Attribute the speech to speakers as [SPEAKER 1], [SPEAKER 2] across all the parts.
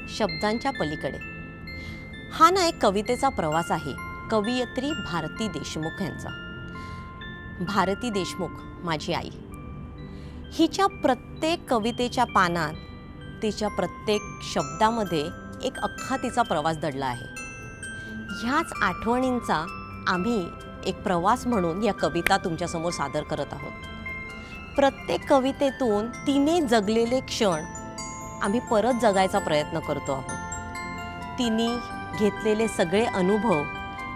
[SPEAKER 1] शब्दांच्या पलीकडे हा ना एक कवितेचा प्रवास आहे कवयित्री भारती देशमुख यांचा। भारती देशमुख माझी आई, हिच्या प्रत्येक कवितेच्या पानात तिच्या प्रत्येक शब्दामध्ये एक अख्खा तिचा प्रवास दडला आहे। ह्याच आठवणींचा आम्ही एक प्रवास म्हणून या कविता तुमच्यासमोर सादर करत आहोत। प्रत्येक कवितेतून तिने जगलेले क्षण आम्ही परत जगायचा प्रयत्न करतो आहोत। तिने घेतलेले सगळे अनुभव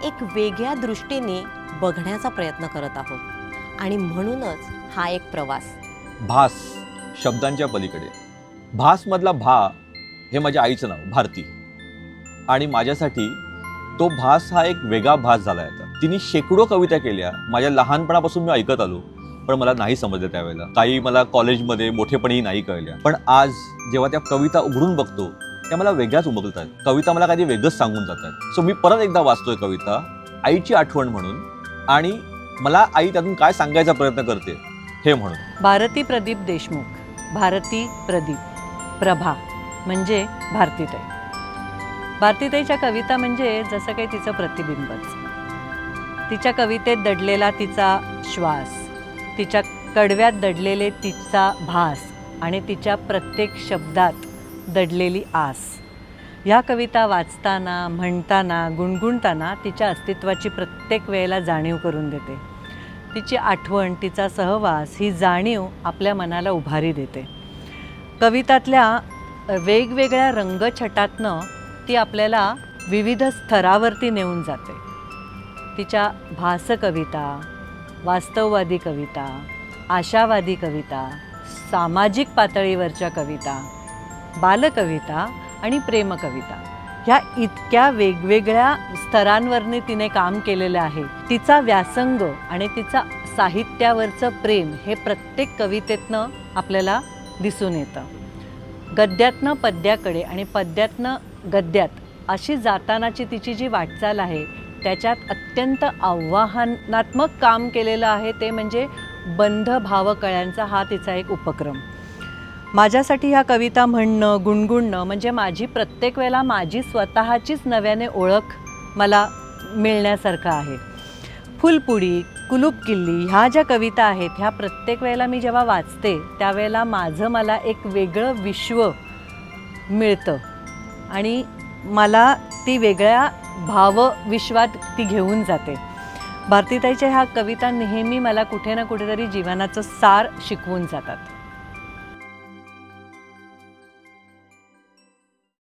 [SPEAKER 1] एक वेगळ्या दृष्टीने बघण्याचा प्रयत्न करत आहोत आणि म्हणूनच हा एक प्रवास।
[SPEAKER 2] भास शब्दांच्या पलीकडे। भासमधला भा हे माझ्या आईचं नाव भारती, आणि माझ्यासाठी तो भास हा एक वेगळा भास झाला आता। तिने शेकडो कविता केल्या, माझ्या लहानपणापासून मी ऐकत आलो, पण मला नाही समजलं त्यावेळेला। काही मला कॉलेजमध्ये मोठेपणीही नाही कळल्या, पण आज जेव्हा त्या कविता उघडून बघतो त्या मला वेगळ्याच उमगत आहेत। कविता मला काही वेगळंच सांगून जातात। सो मी परत एकदा वाचतोय कविता आईची आठवण म्हणून, आणि मला आई त्यातून काय सांगायचा प्रयत्न करते हे म्हणून।
[SPEAKER 3] भारती प्रदीप देशमुख। भारती प्रदीप प्रभा म्हणजे भारतीताई। भारतीताईच्या कविता म्हणजे जसं काही तिचं प्रतिबिंबच। तिच्या कवितेत दडलेला तिचा श्वास, तिच्या कडव्यात दडलेले तिचा भास आणि तिच्या प्रत्येक शब्दात दडलेली आस। ह्या कविता वाचताना, म्हणताना, गुणगुणताना तिच्या अस्तित्वाची प्रत्येक वेळेला जाणीव करून देते। तिची आठवण, तिचा सहवास, ही जाणीव आपल्या मनाला उभारी देते। कवितातल्या वेगवेगळ्या रंगछटातनं ती आपल्याला विविध स्तरावरती नेऊन जाते। तिच्या भास कविता, वास्तववादी कविता, आशावादी कविता, सामाजिक पातळीवरच्या कविता, बालकविता आणि प्रेमकविता, ह्या इतक्या वेगवेगळ्या स्तरांवरनी तिने काम केलेलं आहे। तिचा व्यासंग आणि तिचा साहित्यावरचं प्रेम हे प्रत्येक कवितेतनं आपल्याला दिसून येतं। गद्यातनं पद्याकडे आणि पद्यातनं गद्यात अशी जातानाची तिची जी वाटचाल आहे त्याच्यात अत्यंत आव्हानात्मक काम केलेलं आहे, ते म्हणजे बंध भावकळ्यांचा हा तिचा एक उपक्रम। माझ्यासाठी ह्या कविता म्हणणं, गुणगुणणं म्हणजे माझी प्रत्येक वेळेला माझी स्वतःचीच नव्याने ओळख मला मिळण्यासारखं आहे। फुलपुडी, कुलूप किल्ली ह्या ज्या कविता आहेत ह्या प्रत्येक वेळेला मी जेव्हा वाचते त्यावेळेला मला एक वेगळं विश्व मिळतं आणि मला ती वेगळ्या भावविश्वात ती घेऊन जाते। भारतीताईच्या ह्या कविता नेहमी मला कुठे ना कुठेतरी जीवनाचं सार शिकवून जातात।